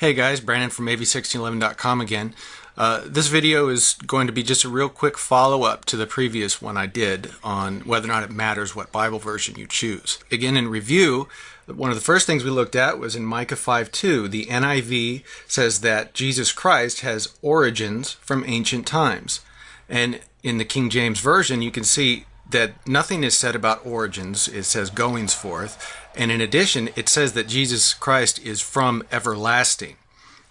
Hey guys, Brandon from AV1611.com again. This video is going to be just a real quick follow-up to the previous one I did on whether or not it matters what Bible version you choose. Again, in review, one of the first things we looked at was in Micah 5:2. The NIV says that Jesus Christ has origins from ancient times. And in the King James Version, you can see that nothing is said about origins. It says goings forth. And in addition, it says that Jesus Christ is from everlasting.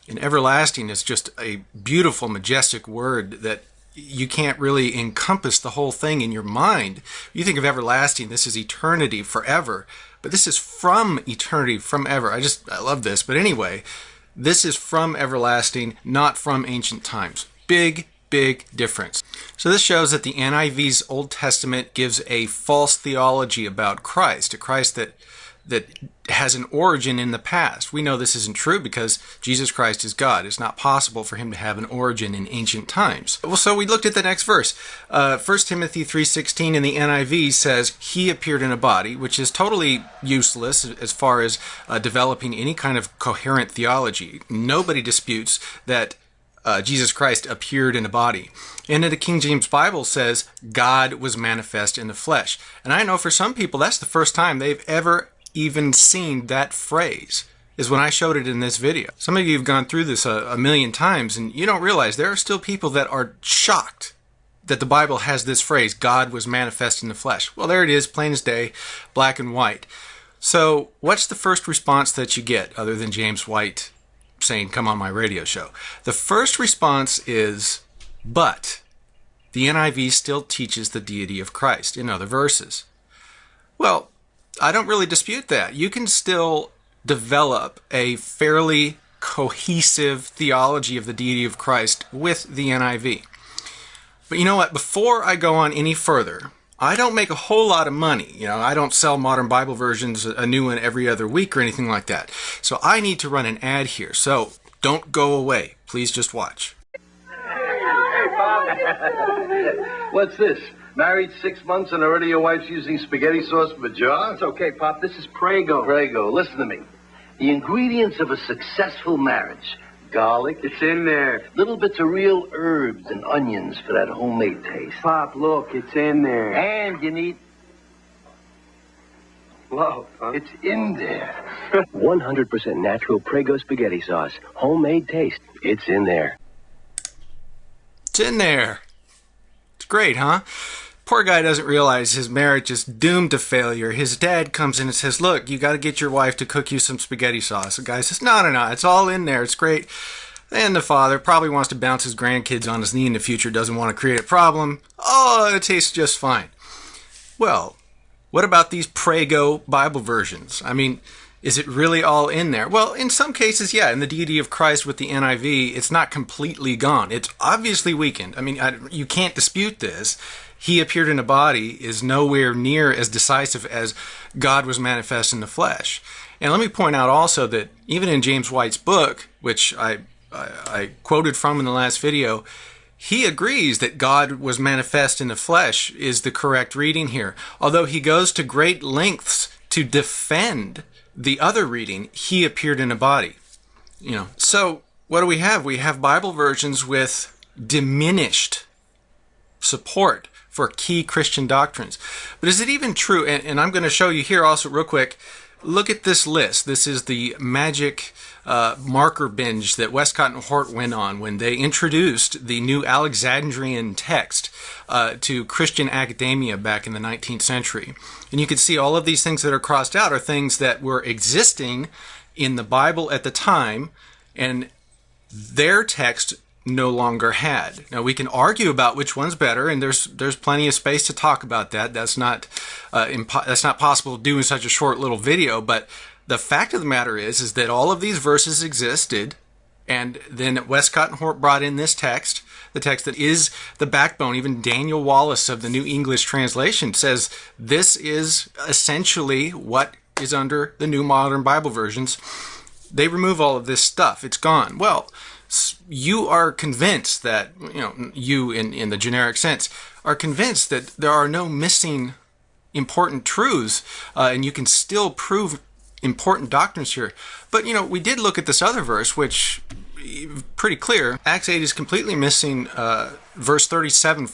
And everlasting is just a beautiful, majestic word that you can't really encompass the whole thing in your mind. You think of everlasting, this is eternity, forever. But this is from eternity, from ever. I love this. But anyway, this is from everlasting, not from ancient times. Big difference. So this shows that the NIV's Old Testament gives a false theology about Christ, a Christ that has an origin in the past. We know this isn't true because Jesus Christ is God. It's not possible for him to have an origin in ancient times. Well, so we looked at the next verse. 1 Timothy 3:16 in the NIV says, he appeared in a body, which is totally useless as far as developing any kind of coherent theology. Nobody disputes that Jesus Christ appeared in a body. And the King James Bible says God was manifest in the flesh. And I know for some people that's the first time they've ever even seen that phrase, is when I showed it in this video. Some of you have gone through this a million times and you don't realize there are still people that are shocked that the Bible has this phrase, God was manifest in the flesh. Well, there it is, plain as day, black and white. So what's the first response that you get other than James White saying, come on my radio show? The first response is, but the NIV still teaches the deity of Christ in other verses. Well, I don't really dispute that. You can still develop a fairly cohesive theology of the deity of Christ with the NIV. But you know what? Before I go on any further, I don't make a whole lot of money. I don't sell modern Bible versions, a new one every other week or anything like that. So I need to run an ad here. So don't go away. Please just watch. Hey, Bob. What's this? Married 6 months and already your wife's using spaghetti sauce for jaws? It's okay, Pop. This is Prego. Prego, listen to me. The ingredients of a successful marriage. Garlic. It's in there. Little bits of real herbs and onions for that homemade taste. Pop, look, it's in there. And you need... Whoa, huh? It's in there. 100% natural Prego spaghetti sauce. Homemade taste. It's in there. It's in there. It's great, huh? Poor guy doesn't realize his marriage is doomed to failure. His dad comes in and says, look, you got to get your wife to cook you some spaghetti sauce. The guy says, no, it's all in there. It's great. And the father probably wants to bounce his grandkids on his knee in the future, doesn't want to create a problem. Oh, it tastes just fine. Well, what about these Prego Bible versions? I mean, is it really all in there? Well, in some cases, yeah. In the deity of Christ with the NIV, it's not completely gone. It's obviously weakened. I mean, you can't dispute this. He appeared in a body is nowhere near as decisive as God was manifest in the flesh. And let me point out also that even in James White's book, which I quoted from in the last video, he agrees that God was manifest in the flesh is the correct reading here. Although he goes to great lengths to defend the other reading, he appeared in a body. So what do we have? We have Bible versions with diminished support for key Christian doctrines. But is it even true? And I'm going to show you here also real quick. Look at this list. This is the magic marker binge that Westcott and Hort went on when they introduced the new Alexandrian text to Christian academia back in the 19th century. And you can see all of these things that are crossed out are things that were existing in the Bible at the time, and their text no longer had. Now we can argue about which one's better, and there's plenty of space to talk about that. That's not possible to do in such a short little video. But the fact of the matter is that all of these verses existed, and then Westcott and Hort brought in this text, the text that is the backbone. Even Daniel Wallace of the New English Translation says this is essentially what is under the New Modern Bible versions. They remove all of this stuff. It's gone. Well, you are convinced that, you in the generic sense, are convinced that there are no missing important truths, and you can still prove important doctrines here. But, we did look at this other verse, which pretty clear. Acts 8 is completely missing verse 37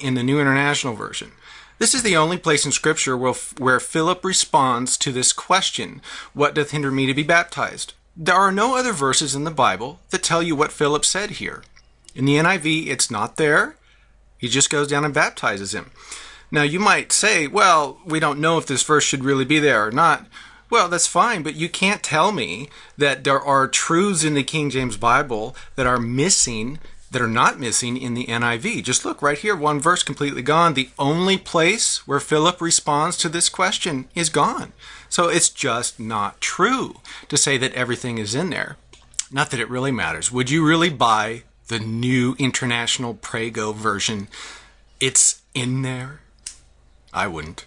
in the New International Version. This is the only place in Scripture where Philip responds to this question, what doth hinder me to be baptized? There are no other verses in the Bible that tell you what Philip said here. In the NIV, it's not there. He just goes down and baptizes him. Now, you might say, well, we don't know if this verse should really be there or not. Well, that's fine, but you can't tell me that there are truths in the King James Bible that are not missing in the NIV. Just look right here, one verse completely gone. The only place where Philip responds to this question is gone. So it's just not true to say that everything is in there. Not that it really matters. Would you really buy the New International Prego version? It's in there? I wouldn't.